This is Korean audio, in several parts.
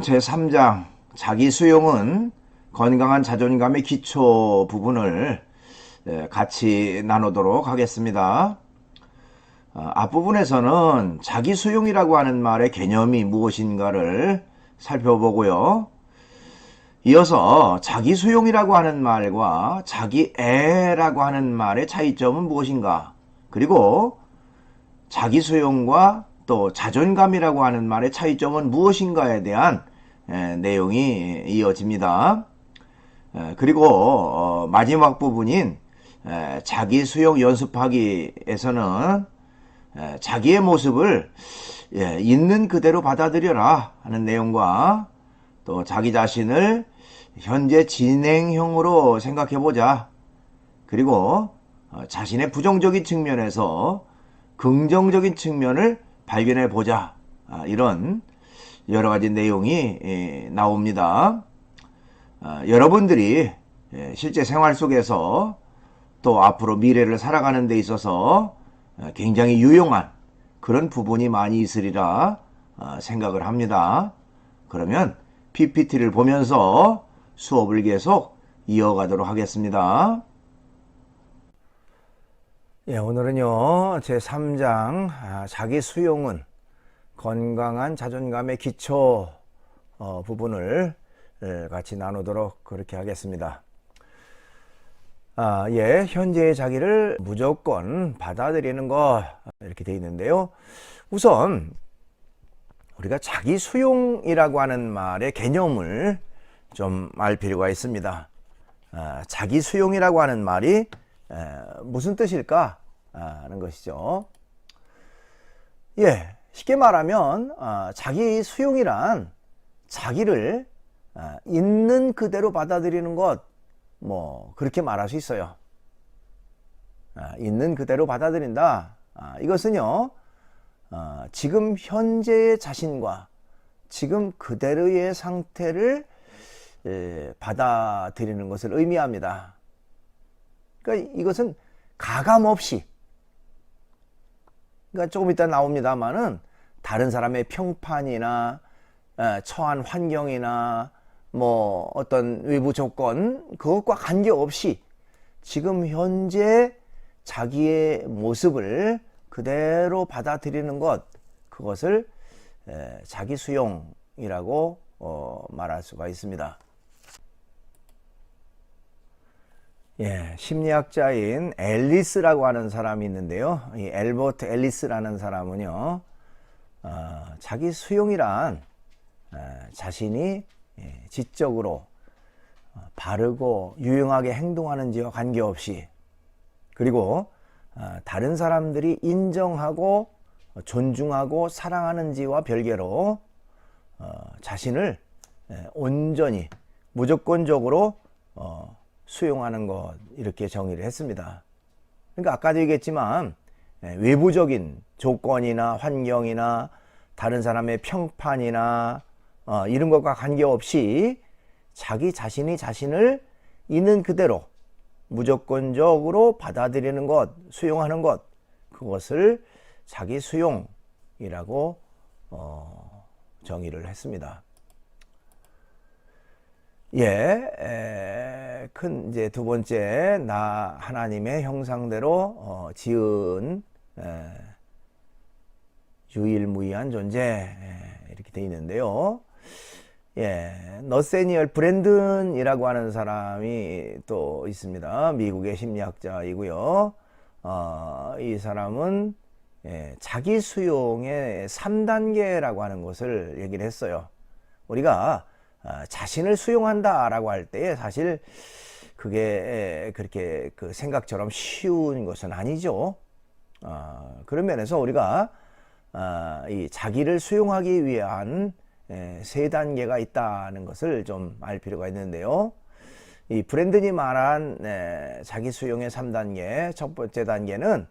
제3장 자기 수용은 건강한 자존감의 기초 부분을 같이 나누도록 하겠습니다. 앞부분에서는 자기 수용이라고 하는 말의 개념이 무엇인가를 살펴보고요. 이어서 자기 수용이라고 하는 말과 자기애라고 하는 말의 차이점은 무엇인가, 그리고 자기 수용과 또 자존감이라고 하는 말의 차이점은 무엇인가에 대한 내용이 이어집니다. 그리고 마지막 부분인 자기 수용 연습하기에서는 자기의 모습을 있는 그대로 받아들여라 하는 내용과 또 자기 자신을 현재 진행형으로 생각해보자, 그리고 자신의 부정적인 측면에서 긍정적인 측면을 발견해보자, 이런 여러가지 내용이 나옵니다. 여러분들이 실제 생활 속에서 또 앞으로 미래를 살아가는 데 있어서 굉장히 유용한 그런 부분이 많이 있으리라 생각을 합니다. 그러면 PPT를 보면서 수업을 계속 이어가도록 하겠습니다. 오늘은요, 제3장 자기 수용은 건강한 자존감의 기초 부분을 같이 나누도록 그렇게 하겠습니다. 현재의 자기를 무조건 받아들이는 것, 이렇게 되어 있는데요. 우선 우리가 자기 수용이라고 하는 말의 개념을 좀 알 필요가 있습니다. 자기 수용이라고 하는 말이 무슨 뜻일까 하는 것이죠. 쉽게 말하면 자기 수용이란 자기를 있는 그대로 받아들이는 것, 그렇게 말할 수 있어요. 있는 그대로 받아들인다. 이것은요, 지금 현재의 자신과 지금 그대로의 상태를 받아들이는 것을 의미합니다. 그러니까 이것은 가감 없이, 그러니까 조금 이따 나옵니다만은 다른 사람의 평판이나 처한 환경이나 어떤 외부 조건, 그것과 관계없이 지금 현재 자기의 모습을 그대로 받아들이는 것, 그것을 자기 수용이라고 말할 수가 있습니다. 심리학자인 앨리스라고 하는 사람이 있는데요. 이 엘버트 앨리스라는 사람은요, 자기 수용이란 자신이 지적으로 바르고 유용하게 행동하는지와 관계없이, 그리고 다른 사람들이 인정하고 존중하고 사랑하는지와 별개로 자신을 온전히 무조건적으로 수용하는 것, 이렇게 정의를 했습니다. 그러니까 아까도 얘기했지만 외부적인 조건이나 환경이나 다른 사람의 평판이나 이런 것과 관계없이 자기 자신이 자신을 있는 그대로 무조건적으로 받아들이는 것, 수용하는 것, 그것을 자기 수용이라고 정의를 했습니다. 큰 이제 두 번째, 나 하나님의 형상대로 지은 유일무이한 존재, 이렇게 되어 있는데요. 너세니얼 브랜든이라고 하는 사람이 또 있습니다. 미국의 심리학자이고요. 이 사람은 자기 수용의 3단계라고 하는 것을 얘기를 했어요. 우리가 자신을 수용한다라고 할 때 사실 그게 그렇게 그 생각처럼 쉬운 것은 아니죠. 그런 면에서 우리가 이 자기를 수용하기 위한 3단계가 있다는 것을 좀 알 필요가 있는데요. 이 브랜든이 말한 자기 수용의 3단계, 첫 번째 단계는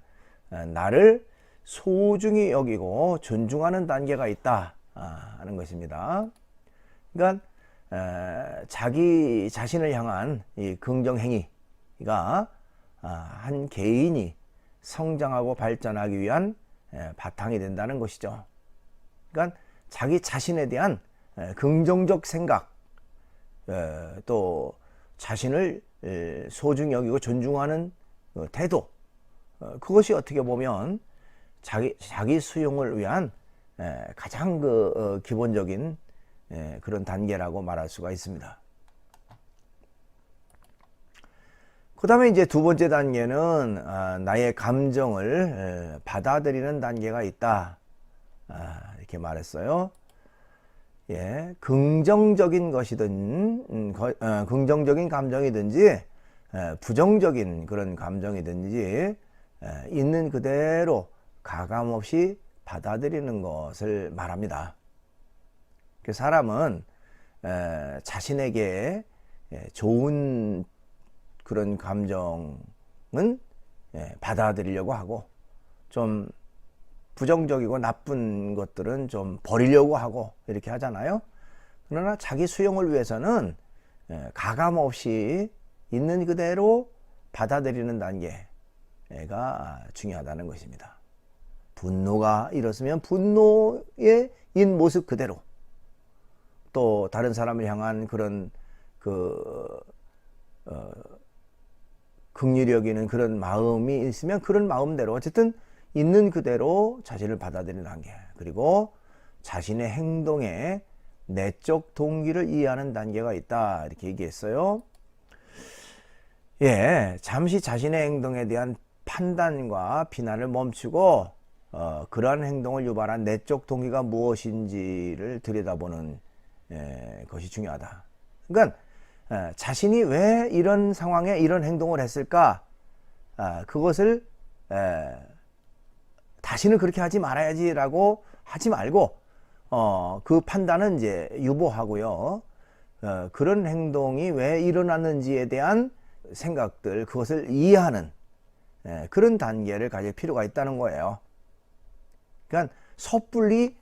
나를 소중히 여기고 존중하는 단계가 있다 하는 것입니다. 그러니까 자기 자신을 향한 이 긍정 행위가 한 개인이 성장하고 발전하기 위한 바탕이 된다는 것이죠. 그러니까 자기 자신에 대한 긍정적 생각, 또 자신을 소중히 여기고 존중하는 태도, 그것이 어떻게 보면 자기 수용을 위한 가장 기본적인 그런 단계라고 말할 수가 있습니다. 그 다음에 이제 두 번째 단계는 나의 감정을 받아들이는 단계가 있다, 이렇게 말했어요. 예, 긍정적인 것이든 긍정적인 감정이든지 부정적인 그런 감정이든지 있는 그대로 가감없이 받아들이는 것을 말합니다. 그 사람은 자신에게 좋은 그런 감정은 받아들이려고 하고, 좀 부정적이고 나쁜 것들은 좀 버리려고 하고 이렇게 하잖아요. 그러나 자기 수용을 위해서는 가감없이 있는 그대로 받아들이는 단계가 중요하다는 것입니다. 분노가 일었으면 분노의 인 모습 그대로, 또 다른 사람을 향한 그런 긍휼히 여기는 그런 마음이 있으면 그런 마음대로 어쨌든 있는 그대로 자신을 받아들이는 단계, 그리고 자신의 행동에 내적 동기를 이해하는 단계가 있다, 이렇게 얘기했어요. 예, 잠시 자신의 행동에 대한 판단과 비난을 멈추고 그러한 행동을 유발한 내적 동기가 무엇인지를 들여다보는 것이 중요하다. 그러니까 자신이 왜 이런 상황에 이런 행동을 했을까, 그것을 다시는 그렇게 하지 말아야지라고 하지 말고 그 판단은 이제 유보하고요. 그런 행동이 왜 일어났는지에 대한 생각들, 그것을 이해하는 그런 단계를 가질 필요가 있다는 거예요. 그러니까 섣불리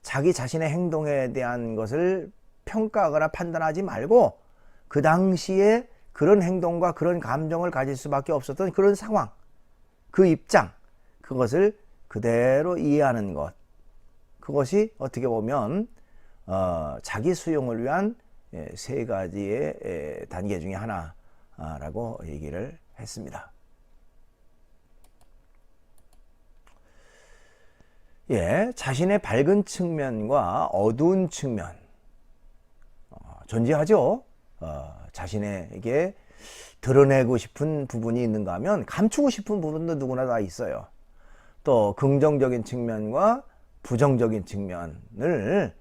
자기 자신의 행동에 대한 것을 평가하거나 판단하지 말고 그 당시에 그런 행동과 그런 감정을 가질 수밖에 없었던 그런 상황, 그 입장, 그것을 그대로 이해하는 것, 그것이 어떻게 보면 자기 수용을 위한 세 가지의 단계 중에 하나라고 얘기를 했습니다. 예, 자신의 밝은 측면과 어두운 측면 존재하죠. 자신에게 드러내고 싶은 부분이 있는가 하면 감추고 싶은 부분도 누구나 다 있어요. 또 긍정적인 측면과 부정적인 측면을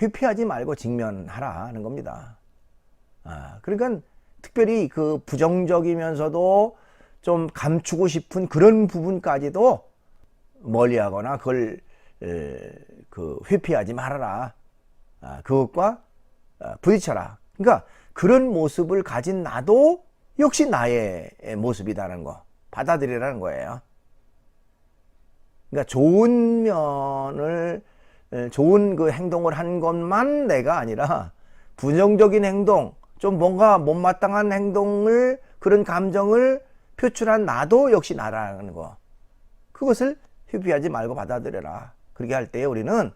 회피하지 말고 직면하라는 겁니다. 그러니까 특별히 그 부정적이면서도 좀 감추고 싶은 그런 부분까지도 멀리하거나 그걸 회피하지 말아라. 그것과 부딪혀라. 그러니까 그런 모습을 가진 나도 역시 나의 모습이라는 거 받아들이라는 거예요. 그러니까 좋은 면을, 좋은 그 행동을 한 것만 내가 아니라 부정적인 행동, 좀 뭔가 못마땅한 행동을, 그런 감정을 표출한 나도 역시 나라는 거, 그것을 회피하지 말고 받아들여라. 그렇게 할 때 우리는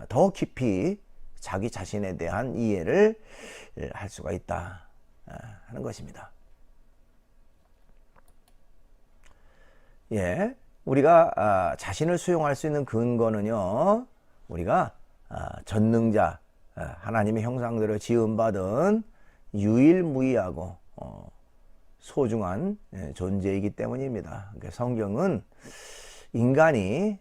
더 깊이 자기 자신에 대한 이해를 할 수가 있다 하는 것입니다. 예, 우리가 자신을 수용할 수 있는 근거는요, 우리가 전능자, 하나님의 형상대로 지음받은 유일무이하고 소중한 존재이기 때문입니다. 그러니까 성경은 인간이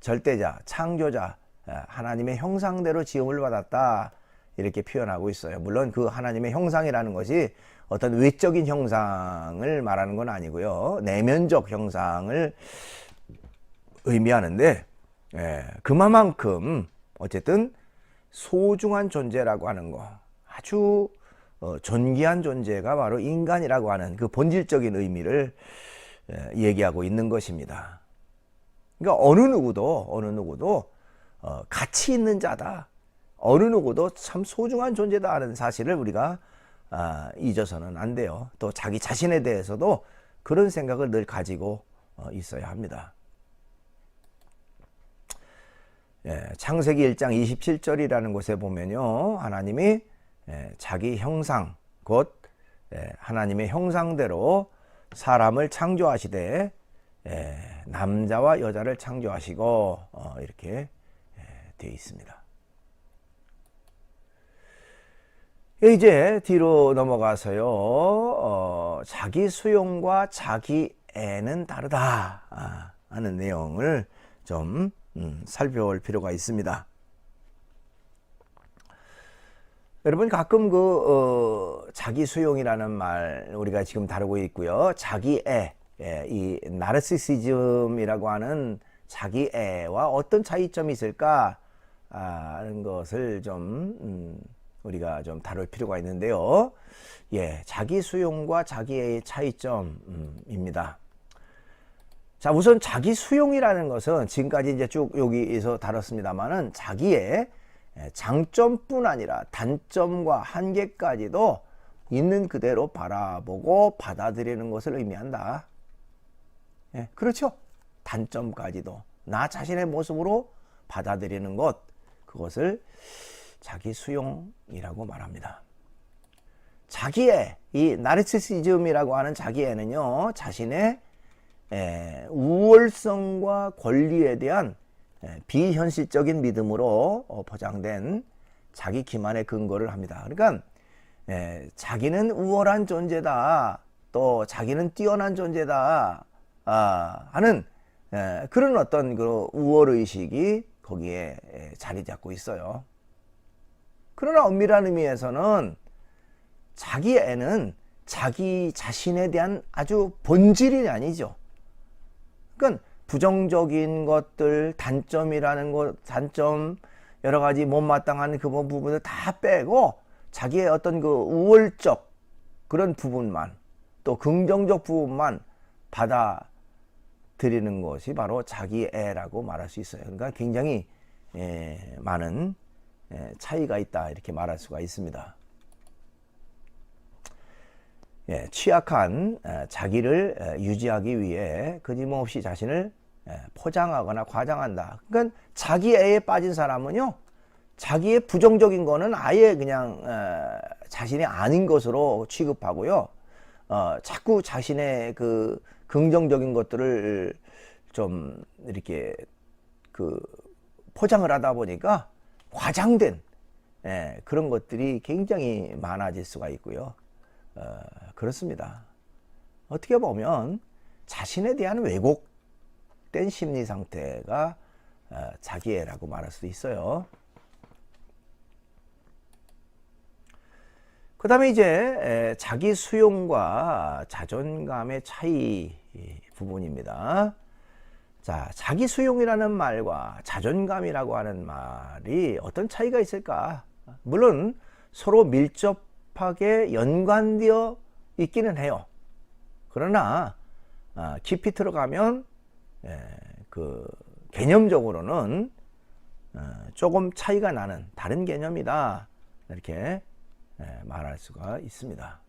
절대자, 창조자, 하나님의 형상대로 지음을 받았다, 이렇게 표현하고 있어요. 물론 그 하나님의 형상이라는 것이 어떤 외적인 형상을 말하는 건 아니고요, 내면적 형상을 의미하는데, 그만큼 어쨌든 소중한 존재라고 하는 거, 아주 존귀한 존재가 바로 인간이라고 하는 그 본질적인 의미를 얘기하고 있는 것입니다. 그러니까 어느 누구도 가치 있는 자다, 어느 누구도 참 소중한 존재다 하는 사실을 우리가 잊어서는 안 돼요. 또 자기 자신에 대해서도 그런 생각을 늘 가지고 있어야 합니다. 창세기 1장 27절이라는 곳에 보면요, 하나님이 자기 형상, 곧 하나님의 형상대로 사람을 창조하시되 남자와 여자를 창조하시고 이렇게 되어 있습니다. 이제 뒤로 넘어가서요, 자기 수용과 자기 애는 다르다 하는 내용을 좀 살펴볼 필요가 있습니다. 여러분, 가끔 자기 수용이라는 말 우리가 지금 다루고 있고요, 자기 애, 이 나르시시즘이라고 하는 자기 애와 어떤 차이점이 있을까 하는 것을 좀 우리가 좀 다룰 필요가 있는데요. 자기 수용과 자기 애의 차이점입니다. 자, 우선 자기 수용이라는 것은 지금까지 이제 쭉 여기에서 다뤘습니다만은 자기의 장점뿐 아니라 단점과 한계까지도 있는 그대로 바라보고 받아들이는 것을 의미한다. 그렇죠. 단점까지도 나 자신의 모습으로 받아들이는 것, 그것을 자기 수용이라고 말합니다. 자기의 이 나르시시즘이라고 하는 자기애는요, 자신의 우월성과 권리에 대한 비현실적인 믿음으로 포장된 자기 기만의 근거를 합니다. 그러니까 자기는 우월한 존재다, 또 자기는 뛰어난 존재다 하는 그런 어떤 그 우월의식이 거기에 자리 잡고 있어요. 그러나 엄밀한 의미에서는 자기 애는 자기 자신에 대한 아주 본질이 아니죠. 그러니까 부정적인 것들, 단점이라는 것, 단점, 여러 가지 못마땅한 그 부분을 다 빼고 자기의 어떤 그 우월적 그런 부분만, 또 긍정적 부분만 받아들이는 것이 바로 자기애라고 말할 수 있어요. 그러니까 굉장히 많은 차이가 있다, 이렇게 말할 수가 있습니다. 취약한 자기를 유지하기 위해 끊임없이 자신을 포장하거나 과장한다. 그러니까 자기애에 빠진 사람은요, 자기의 부정적인 거는 아예 그냥 자신이 아닌 것으로 취급하고요, 자꾸 자신의 그 긍정적인 것들을 좀 이렇게 그 포장을 하다 보니까 과장된 그런 것들이 굉장히 많아질 수가 있고요. 그렇습니다. 어떻게 보면 자신에 대한 왜곡된 심리 상태가 자기애라고 말할 수도 있어요. 그 다음에 이제 자기 수용과 자존감의 차이 부분입니다. 자, 자기 수용이라는 말과 자존감이라고 하는 말이 어떤 차이가 있을까? 물론 서로 밀접하게 연관되어 있기는 해요. 그러나 깊이 들어가면 그 개념적으로는 조금 차이가 나는 다른 개념이다, 이렇게 말할 수가 있습니다.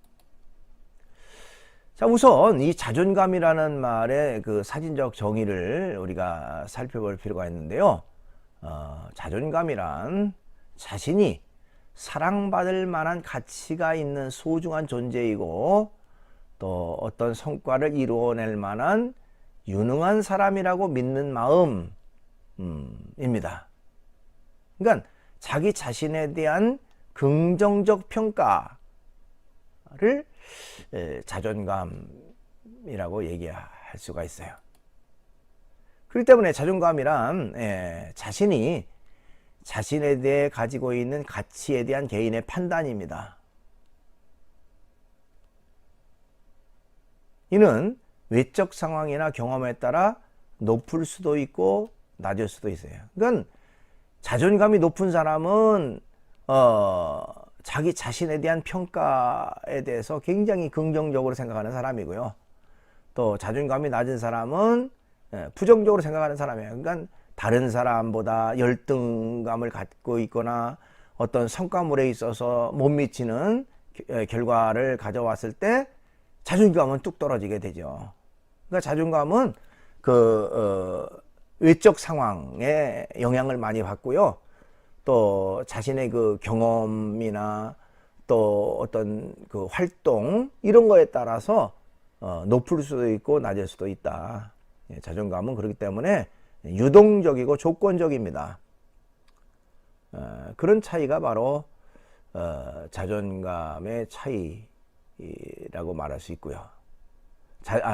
자, 우선 이 자존감이라는 말의 그 사진적 정의를 우리가 살펴볼 필요가 있는데요. 자존감이란 자신이 사랑받을 만한 가치가 있는 소중한 존재이고, 또 어떤 성과를 이루어낼 만한 유능한 사람이라고 믿는 마음입니다. 그러니까 자기 자신에 대한 긍정적 평가를 자존감이라고 얘기할 수가 있어요. 그렇기 때문에 자존감이란 자신이 자신에 대해 가지고 있는 가치에 대한 개인의 판단입니다. 이는 외적 상황이나 경험에 따라 높을 수도 있고 낮을 수도 있어요. 그러니까 자존감이 높은 사람은 자기 자신에 대한 평가에 대해서 굉장히 긍정적으로 생각하는 사람이고요. 또 자존감이 낮은 사람은 부정적으로 생각하는 사람이에요. 그러니까 다른 사람보다 열등감을 갖고 있거나 어떤 성과물에 있어서 못 미치는 결과를 가져왔을 때 자존감은 뚝 떨어지게 되죠. 그러니까 자존감은 외적 상황에 영향을 많이 받고요. 또 자신의 그 경험이나 또 어떤 그 활동 이런 거에 따라서 높을 수도 있고 낮을 수도 있다. 자존감은 그렇기 때문에 유동적이고 조건적입니다. 그런 차이가 바로 자존감의 차이라고 말할 수 있고요.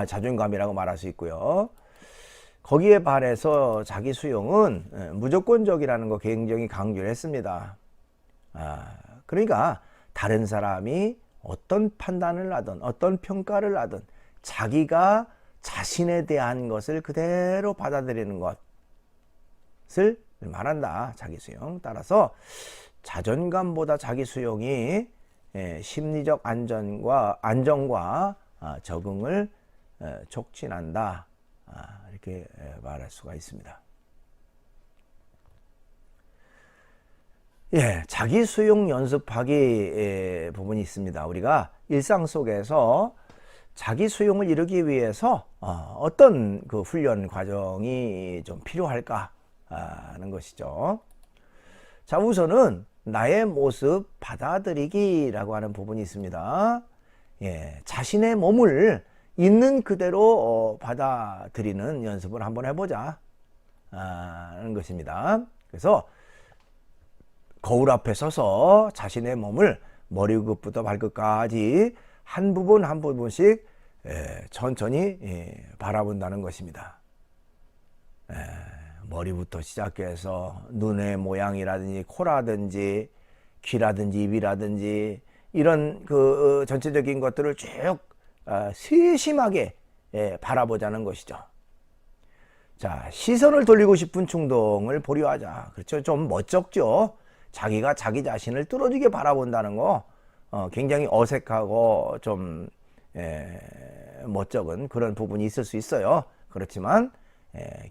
자존감이라고 말할 수 있고요. 거기에 반해서 자기 수용은 무조건적이라는 거 굉장히 강조를 했습니다. 그러니까 다른 사람이 어떤 판단을 하든 어떤 평가를 하든 자기가 자신에 대한 것을 그대로 받아들이는 것을 말한다. 자기 수용. 따라서 자존감보다 자기 수용이 심리적 안정과 적응을 촉진한다. 이렇게 말할 수가 있습니다. 자기 수용 연습하기 부분이 있습니다. 우리가 일상 속에서 자기 수용을 이루기 위해서 어떤 그 훈련 과정이 좀 필요할까 하는 것이죠. 자, 우선은 나의 모습 받아들이기라고 하는 부분이 있습니다. 자신의 몸을 있는 그대로 받아들이는 연습을 한번 해보자 하는 것입니다. 그래서 거울 앞에 서서 자신의 몸을 머리끝부터 발끝까지 한 부분 한 부분씩 천천히 바라본다는 것입니다. 머리부터 시작해서 눈의 모양이라든지 코라든지 귀라든지 입이라든지 이런 그 전체적인 것들을 쭉 세심하게 바라보자는 것이죠. 자, 시선을 돌리고 싶은 충동을 보류하자. 그렇죠? 좀 멋쩍죠? 자기가 자기 자신을 뚫어지게 바라본다는 거 굉장히 어색하고 좀 멋쩍은 그런 부분이 있을 수 있어요. 그렇지만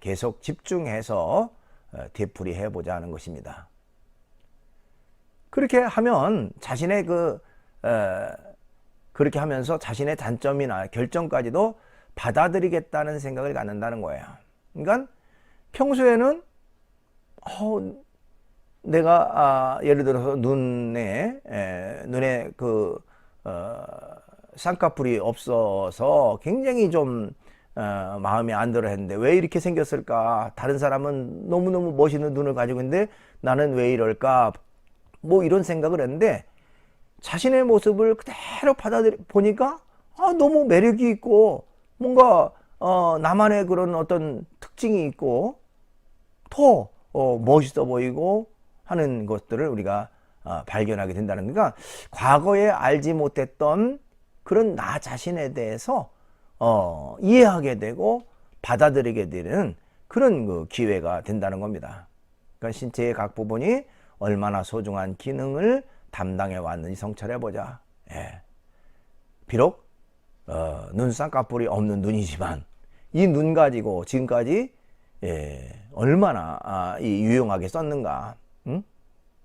계속 집중해서 되풀이해 보자 하는 것입니다. 그렇게 하면 자신의 그렇게 하면서 자신의 단점이나 결정까지도 받아들이겠다는 생각을 갖는다는 거예요. 그러니까 평소에는 내가 예를 들어서 눈에 쌍꺼풀이 없어서 굉장히 좀 마음에 안 들어 했는데 왜 이렇게 생겼을까? 다른 사람은 너무너무 멋있는 눈을 가지고 있는데 나는 왜 이럴까? 뭐 이런 생각을 했는데 자신의 모습을 그대로 보니까 너무 매력이 있고 뭔가 나만의 그런 어떤 특징이 있고 더 멋있어 보이고 하는 것들을 우리가 발견하게 된다는 거니까 과거에 알지 못했던 그런 나 자신에 대해서 이해하게 되고 받아들이게 되는 그런 그 기회가 된다는 겁니다. 그러니까 신체의 각 부분이 얼마나 소중한 기능을 담당해 왔는지 성찰해 보자. 비록 눈 쌍꺼풀이 없는 눈이지만 이 눈 가지고 지금까지 얼마나 유용하게 썼는가.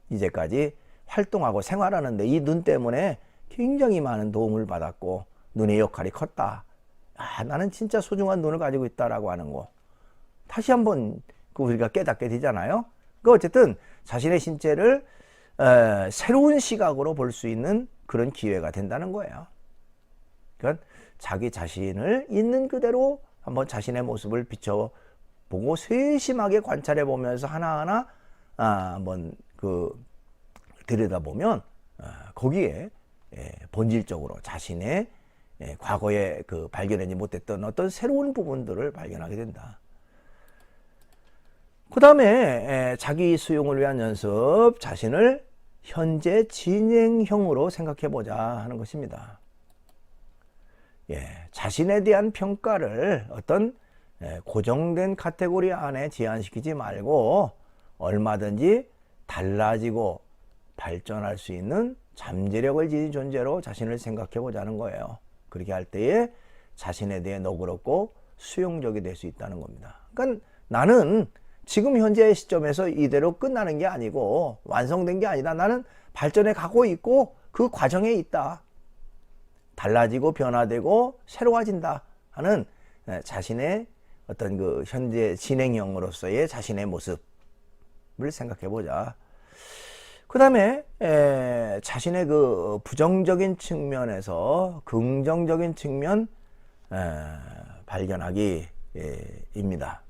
이제까지 활동하고 생활하는데 이 눈 때문에 굉장히 많은 도움을 받았고 눈의 역할이 컸다. 나는 진짜 소중한 눈을 가지고 있다라고 하는 거 다시 한번 우리가 깨닫게 되잖아요. 어쨌든 자신의 신체를 새로운 시각으로 볼 수 있는 그런 기회가 된다는 거예요. 그러니까 자기 자신을 있는 그대로 한번 자신의 모습을 비춰보고 세심하게 관찰해 보면서 하나하나 한번 들여다보면 거기에 본질적으로 자신의 과거에 발견하지 못했던 어떤 새로운 부분들을 발견하게 된다. 그 다음에 자기 수용을 위한 연습, 자신을 현재 진행형으로 생각해 보자 하는 것입니다. 자신에 대한 평가를 어떤 고정된 카테고리 안에 제한시키지 말고 얼마든지 달라지고 발전할 수 있는 잠재력을 지닌 존재로 자신을 생각해 보자는 거예요. 그렇게 할 때에 자신에 대해 너그럽고 수용적이 될 수 있다는 겁니다. 그러니까 나는 지금 현재의 시점에서 이대로 끝나는 게 아니고 완성된 게 아니다. 나는 발전해 가고 있고 그 과정에 있다. 달라지고 변화되고 새로워진다 하는 자신의 어떤 그 현재 진행형으로서의 자신의 모습을 생각해 보자. 그 다음에 자신의 그 부정적인 측면에서 긍정적인 측면 발견하기 입니다.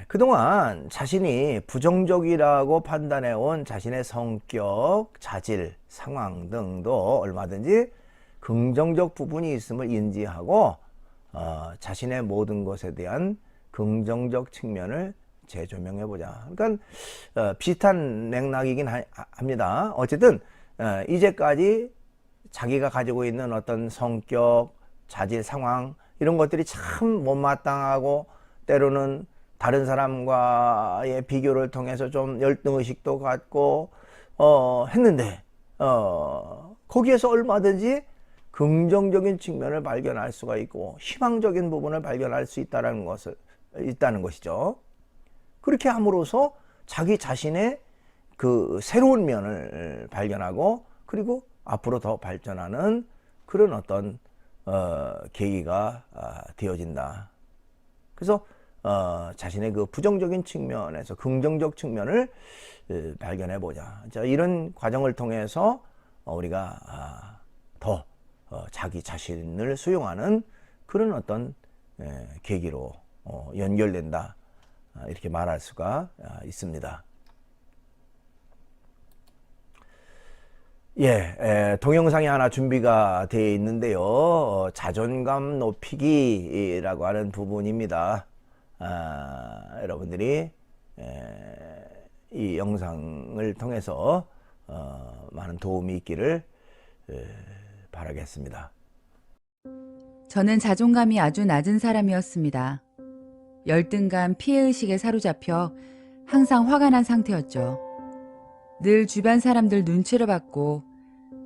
그동안 자신이 부정적이라고 판단해온 자신의 성격, 자질, 상황 등도 얼마든지 긍정적 부분이 있음을 인지하고 자신의 모든 것에 대한 긍정적 측면을 재조명해보자. 그러니까 비슷한 맥락이긴 합니다. 어쨌든 이제까지 자기가 가지고 있는 어떤 성격, 자질, 상황 이런 것들이 참 못마땅하고 때로는 다른 사람과의 비교를 통해서 좀 열등의식도 갖고 했는데 거기에서 얼마든지 긍정적인 측면을 발견할 수가 있고 희망적인 부분을 발견할 수 있다는 것이죠. 그렇게 함으로써 자기 자신의 그 새로운 면을 발견하고 그리고 앞으로 더 발전하는 그런 어떤 계기가 되어진다. 그래서 자신의 그 부정적인 측면에서 긍정적 측면을 발견해 보자. 이런 과정을 통해서 우리가 더 자기 자신을 수용하는 그런 어떤 계기로 연결된다. 이렇게 말할 수가 있습니다. 동영상이 하나 준비가 되어 있는데요. 자존감 높이기라고 하는 부분입니다. 여러분들이 이 영상을 통해서 많은 도움이 있기를 바라겠습니다. 저는 자존감이 아주 낮은 사람이었습니다. 열등감, 피해의식에 사로잡혀 항상 화가 난 상태였죠. 늘 주변 사람들 눈치를 받고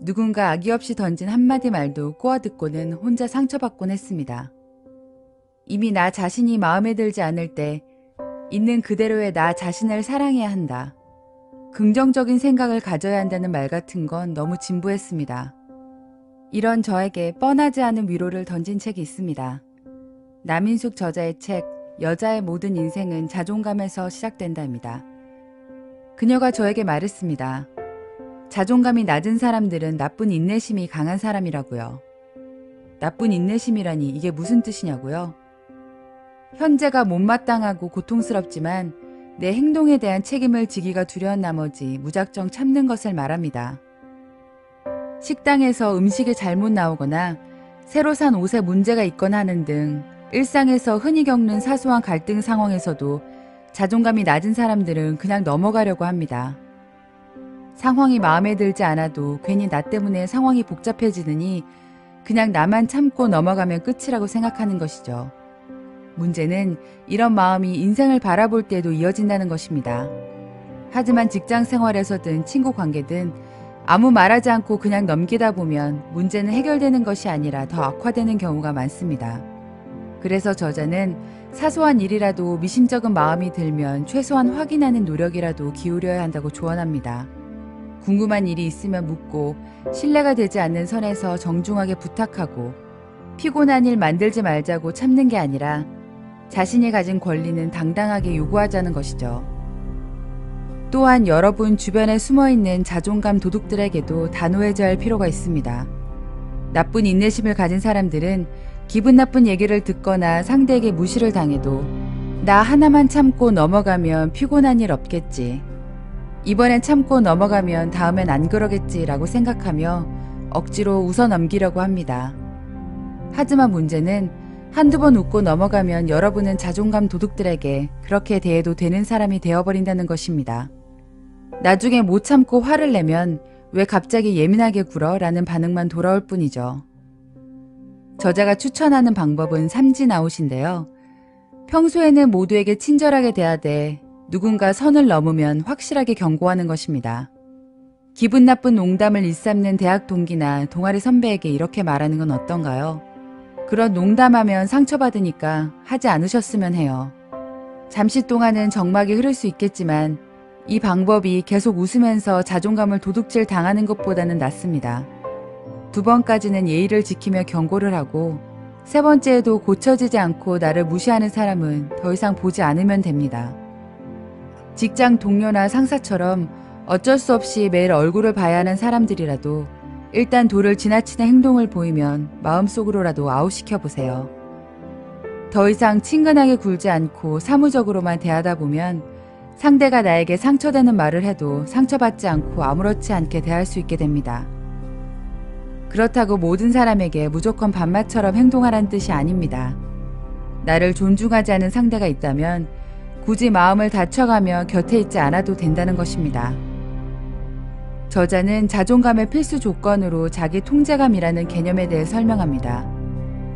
누군가 악의 없이 던진 한마디 말도 꼬아듣고는 혼자 상처받곤 했습니다. 이미 나 자신이 마음에 들지 않을 때 있는 그대로의 나 자신을 사랑해야 한다. 긍정적인 생각을 가져야 한다는 말 같은 건 너무 진부했습니다. 이런 저에게 뻔하지 않은 위로를 던진 책이 있습니다. 남인숙 저자의 책 여자의 모든 인생은 자존감에서 시작된다입니다. 그녀가 저에게 말했습니다. 자존감이 낮은 사람들은 나쁜 인내심이 강한 사람이라고요. 나쁜 인내심이라니 이게 무슨 뜻이냐고요? 현재가 못마땅하고 고통스럽지만 내 행동에 대한 책임을 지기가 두려운 나머지 무작정 참는 것을 말합니다. 식당에서 음식이 잘못 나오거나 새로 산 옷에 문제가 있거나 하는 등 일상에서 흔히 겪는 사소한 갈등 상황에서도 자존감이 낮은 사람들은 그냥 넘어가려고 합니다. 상황이 마음에 들지 않아도 괜히 나 때문에 상황이 복잡해지느니 그냥 나만 참고 넘어가면 끝이라고 생각하는 것이죠. 문제는 이런 마음이 인생을 바라볼 때도 이어진다는 것입니다. 하지만 직장 생활에서든 친구 관계든 아무 말하지 않고 그냥 넘기다 보면 문제는 해결되는 것이 아니라 더 악화되는 경우가 많습니다. 그래서 저자는 사소한 일이라도 미심쩍은 마음이 들면 최소한 확인하는 노력이라도 기울여야 한다고 조언합니다. 궁금한 일이 있으면 묻고 신뢰가 되지 않는 선에서 정중하게 부탁하고 피곤한 일 만들지 말자고 참는 게 아니라 자신이 가진 권리는 당당하게 요구하자는 것이죠. 또한 여러분 주변에 숨어있는 자존감 도둑들에게도 단호해져야 할 필요가 있습니다. 나쁜 인내심을 가진 사람들은 기분 나쁜 얘기를 듣거나 상대에게 무시를 당해도 나 하나만 참고 넘어가면 피곤한 일 없겠지. 이번엔 참고 넘어가면 다음엔 안 그러겠지 라고 생각하며 억지로 웃어 넘기려고 합니다. 하지만 문제는 한두 번 웃고 넘어가면 여러분은 자존감 도둑들에게 그렇게 대해도 되는 사람이 되어버린다는 것입니다. 나중에 못 참고 화를 내면 왜 갑자기 예민하게 굴어? 라는 반응만 돌아올 뿐이죠. 저자가 추천하는 방법은 삼진아웃인데요. 평소에는 모두에게 친절하게 대하되 누군가 선을 넘으면 확실하게 경고하는 것입니다. 기분 나쁜 농담을 일삼는 대학 동기나 동아리 선배에게 이렇게 말하는 건 어떤가요? 그런 농담하면 상처받으니까 하지 않으셨으면 해요. 잠시 동안은 정막이 흐를 수 있겠지만 이 방법이 계속 웃으면서 자존감을 도둑질 당하는 것보다는 낫습니다. 두 번까지는 예의를 지키며 경고를 하고 세 번째에도 고쳐지지 않고 나를 무시하는 사람은 더 이상 보지 않으면 됩니다. 직장 동료나 상사처럼 어쩔 수 없이 매일 얼굴을 봐야 하는 사람들이라도 일단 도를 지나치는 행동을 보이면 마음속으로라도 아웃시켜 보세요. 더 이상 친근하게 굴지 않고 사무적으로만 대하다 보면 상대가 나에게 상처되는 말을 해도 상처받지 않고 아무렇지 않게 대할 수 있게 됩니다. 그렇다고 모든 사람에게 무조건 반말처럼 행동하란 뜻이 아닙니다. 나를 존중하지 않은 상대가 있다면 굳이 마음을 다쳐가며 곁에 있지 않아도 된다는 것입니다. 저자는 자존감의 필수 조건으로 자기 통제감이라는 개념에 대해 설명합니다.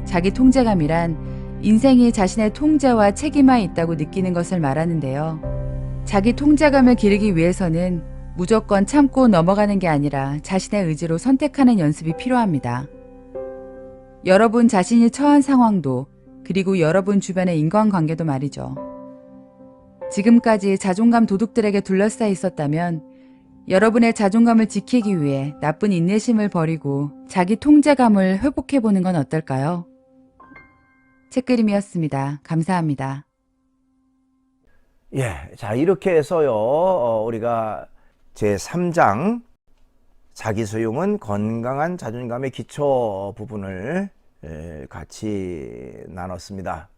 자기 통제감이란 인생이 자신의 통제와 책임하에 있다고 느끼는 것을 말하는데요. 자기 통제감을 기르기 위해서는 무조건 참고 넘어가는 게 아니라 자신의 의지로 선택하는 연습이 필요합니다. 여러분 자신이 처한 상황도 그리고 여러분 주변의 인간관계도 말이죠. 지금까지 자존감 도둑들에게 둘러싸여 있었다면 여러분의 자존감을 지키기 위해 나쁜 인내심을 버리고 자기 통제감을 회복해보는 건 어떨까요? 책그림이었습니다. 감사합니다. 예, 자 이렇게 해서요 우리가 제3장 자기 수용은 건강한 자존감의 기초 부분을 같이 나눴습니다.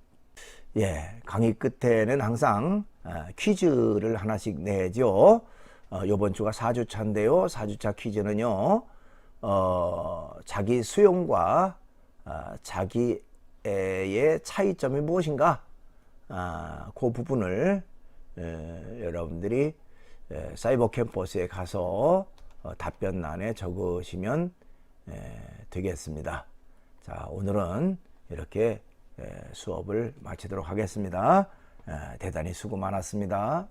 예, 강의 끝에는 항상 퀴즈를 하나씩 내죠. 이번 주가 4주차인데요. 4주차 퀴즈는요. 자기 수용과 자기의 차이점이 무엇인가? 그 부분을 여러분들이 사이버 캠퍼스에 가서 답변란에 적으시면 되겠습니다. 자, 오늘은 이렇게 수업을 마치도록 하겠습니다. 대단히 수고 많았습니다.